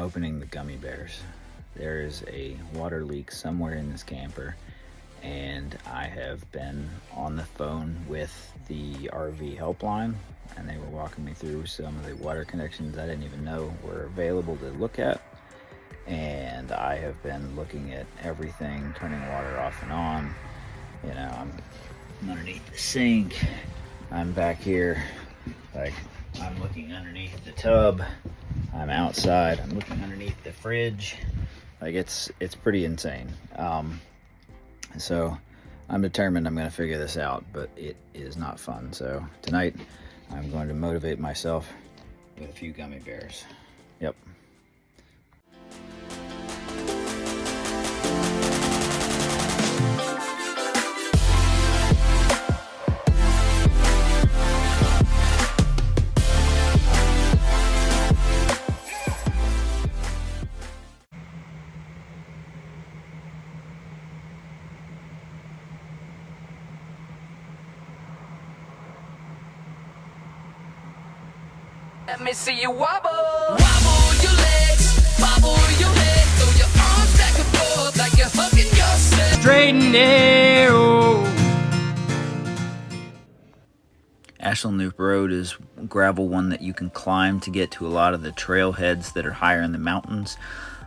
opening the gummy bears. There is a water leak somewhere in this camper, and I have been on the phone with the RV helpline, and they were walking me through some of the water connections I didn't even know were available to look at. And I have been looking at everything, turning water off and on. You know, I'm underneath the sink. I'm back here, like I'm looking underneath the tub. I'm outside. I'm looking underneath the fridge. Like it's pretty insane. So I'm determined I'm going to figure this out, but it is not fun. So tonight I'm going to motivate myself with a few gummy bears. Yep. Let me see you wobble, wobble your legs, wobble your head, throw your arms back and forth like you're hugging yourself. Straight and narrow. Ashland Loop Road is a gravel one that you can climb to get to a lot of the trailheads that are higher in the mountains.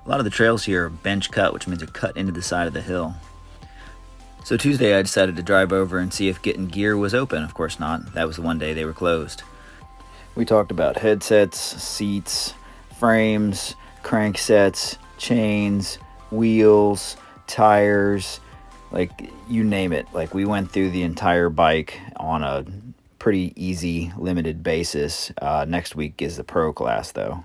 A lot of the trails here are bench cut, which means they're cut into the side of the hill. So Tuesday I decided to drive over and see if Getting Gear was open. Of course not. That was the one day they were closed. We talked about headsets, seats, frames, cranksets, chains, wheels, tires, like you name it. Like we went through the entire bike on a pretty easy, limited basis. Next week is the pro class though.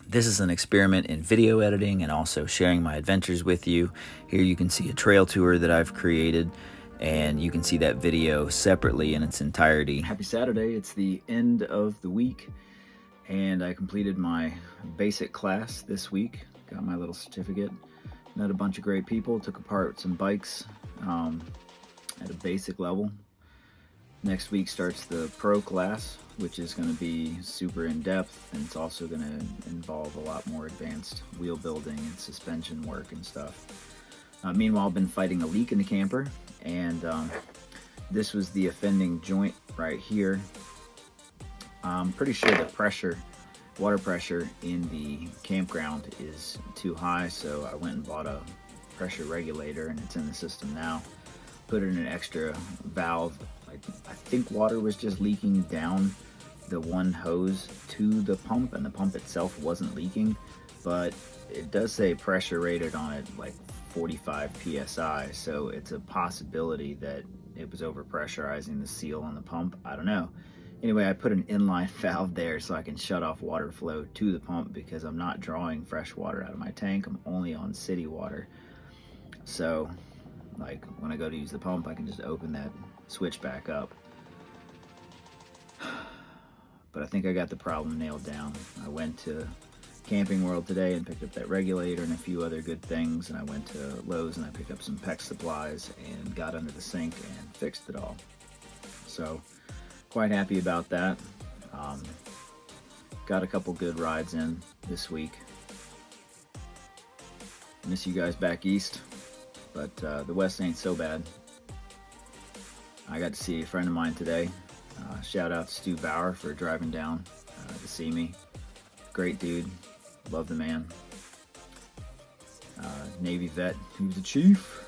This is an experiment in video editing and also sharing my adventures with you. Here you can see a trail tour that I've created, and you can see that video separately in its entirety. Happy Saturday. It's the end of the week, and I completed my basic class this week. Got my little certificate. Met a bunch of great people, took apart some bikes at a basic level. Next week starts the pro class, which is going to be super in-depth, and it's also going to involve a lot more advanced wheel building and suspension work and stuff. Meanwhile, I've been fighting a leak in the camper, and this was the offending joint right here. I'm pretty sure the water pressure in the campground is too high, so I went and bought a pressure regulator, and it's in the system now. Put in an extra valve. I think water was just leaking down the one hose to the pump, and the pump itself wasn't leaking, but it does say pressure rated on it like 45 psi, so it's a possibility that it was overpressurizing the seal on the pump. I don't know. Anyway, I put an inline valve there so I can shut off water flow to the pump, because I'm not drawing fresh water out of my tank. I'm only on city water. So like when I go to use the pump, I can just open that switch back up. But I think I got the problem nailed down. I went to Camping World today and picked up that regulator and a few other good things, and I went to Lowe's and I picked up some PEX supplies and got under the sink and fixed it all. So quite happy about that. Got a couple good rides in this week. Miss you guys back east, but the west ain't so bad. I got to see a friend of mine today. Shout out to Stu Bauer for driving down to see me. Great dude. Love the man. Navy vet. He was a chief.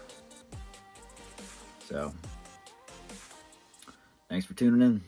So, thanks for tuning in.